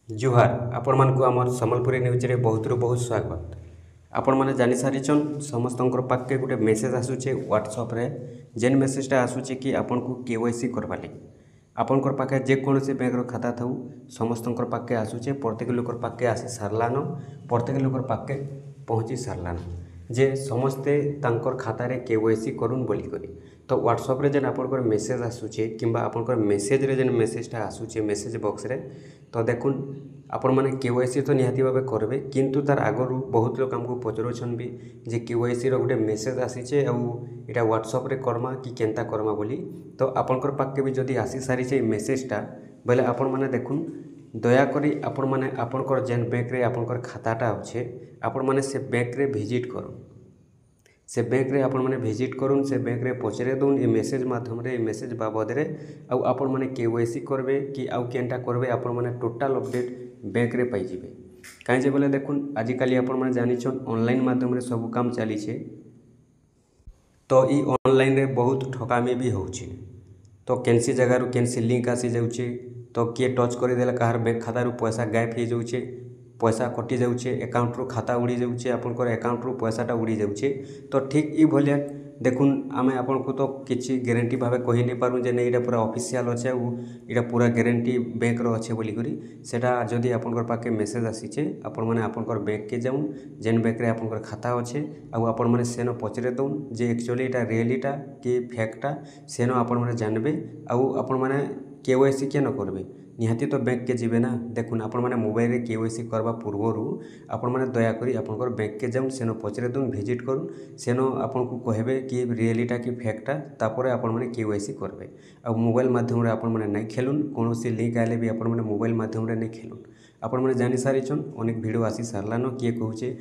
जुहार आपण मानक आमर सम्बलपुरी न्यूज रे बहुत बहुत स्वागत। आपण माने जानि सारिछन समस्तंकर पाके गोटे मेसेज आसुचे व्हाट्सएप रे जेन मेसेजटा आसुचे कि आपन को केवाईसी करबा लागि आपनकर पाके जे कोनोसी बैंक रो खाता थाउ समस्तंकर पाके आसुचे प्रत्येक लोकर पाके आसी सारलान प्रत्येक लोकर पाके पहुँची सारलान जे समस्ते तांकर खाता रे केवाईसी करूँ बोली करी तो व्हाट्सएप रे जेन आपनकर मेसेज आसुचे किंबा आपनकर मेसेज रे जेन मेसेजटा आसुचे मेसेज बॉक्स रे तो देखुन आपण मैंने केवाईसी तो निहाती भाव करेंगे किंतु तार आगु बहुत लोग आमको पचरुछन भी जे केवाईसी गोटे मेसेज आसीचे आउटा व्हाट्सएप रे करमा कि केनता करमा बोली तो आपनकर पाके भी जदि आसी सारी मेसेजटा बोले आपण मैंने देखुन दयाकोरी आपण मैंने आपनकर जेन बैंक रे आपनकर खाताटा अच्छे आपण मैंने से बैंक रे विजिट करूँ से बैंक रे आपण मैंने विजिट करूँ से बैंक रे पचरे दून ये मेसेज माध्यम रे मेसेज बाबद रे आउ आपण मैंने केवाईसी करबे कि आउ केनटा करबे आपण मैंने टोटाल अपडेट बैंक रे पाई जिवे कहीं बोले देखुन आजिकल आपण मैंने जानिछन ऑनलाइन माध्यम रे सब काम चली छे तो ई ऑनलाइन रे बहुत ठकामी भी होउछे तो केनसी जगह रु केनसी लिंक आसी जाउछे तो किए टच कर देला कहार बैंक खाता रु पैसा गायब हो जाउछे पैसा कटि जाउछे अकाउंट रु खाता उड़ी जाउछे आपनकर अकाउंट रु पैसाटा उड़ी जाउछे तो ठीक ई भलिया देखुन आमे आपन को तो किछि गारंटी भाबे कहि नै पारु जे नै इटा पूरा ऑफिशियल अच्छे इटा पूरा गारंटी बैंक रो अच्छे बोली करी सेटा जदि आपनकर पाके मेसेज आसीचे आपण माने आपनकर बैंक के जाउन जेन बैंक रे आपनकर खाता अच्छे आउ आपण माने सेनो पचरे दउन जे एक्चुअली इटा रियलिटा कि फेकटा सेनो आपण माने जानबे आउ आपण माने केवाईसी केन करबे निहाती तो बैंक के जीवे ना देखुन आपण माने मोबाइल रे केवाईसी करबा पूर्वरु आपण माने दया करी आपनकर बैंक के जाउन सेनो पचरे दुन विजिट करूँ सेनो आपण को कहबे कि रियलिटा कि फेकटा तापरे आपण माने केवाईसी करबे आ मोबाइल माध्यम रे आपण माने नै खेलुन कोनोसी लिंक आले भी आपण माने मोबाइल माध्यम रे नै खेलुन आपण माने जानि सारिछन अनेक वीडियो आसी सारलानो किए कहूचे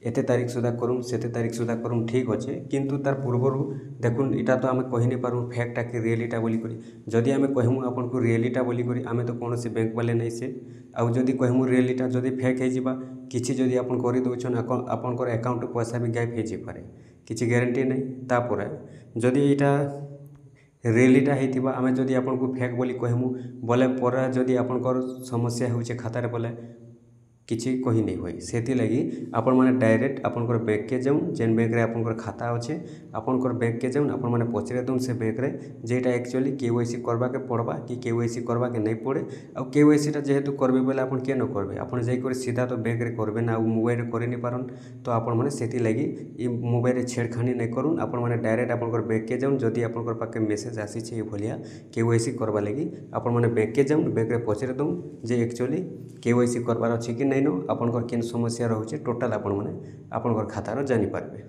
एते तारीख सुधा करूँ सेते तारीख सुधा करूँ ठीक अच्छे किंतु तार पूर्वर देखुन इटा तो आम कही नहीं पारूँ फेकटा कि रियलिटा बोली करी जदि आम कहूँ आपन को रियलिटा बोली करी आमे तो कौन से बैंक वाले नहीं से आउ जदि कहूँ रियलिटा जदि फेक हो जावा किछि जदि आपन कर दउछन आपनकर अकाउंट पैसा भी गायब हो जाए किछि गारंटी नहीं तापर जदि इटा रियलिटा होइतिबा आमे जदि आपन को फेक बोली कहमु बोले पर जदि आपनकर समस्या होउछे खातार बोले किछि कही नहीं हुए से लगी आपण माने डायरेक्ट आपनकर बैंक के जाऊँ जेन बैंक रे आपनकर खाता अच्छे आपनकर बैंक के जाऊँ आपण माने पचरे दून से बैंक रे जेटा एक्चुअली केवाईसी करबा के पड़बा कि केवाईसी करबा के नहीं पड़े आ केवाईसीटा जेहेतु करबे बोले आपण के न करबे आपण जाई कर सीधा तो बैंक रे करबे ना मोबाइल रे करि नहीं पारन तो आपण माने सेति लगी ई मोबाइल रे छेड़खानी नहीं करूँ आपण माने डायरेक्ट आपनकर बैंक के जाऊँ जदि आपनकर पाके मेसेज आसी छे भलिया केवाईसी करबा लगी आपण माने बैंक के जाऊँ बैंक रे पचरे दूँ जे एक्चुअली केवाईसी करबार अछि कि नहीं नो आपनकर केन समस्या रहुचे टोटाल आपण माने आपनकर खातार जानि पारबे।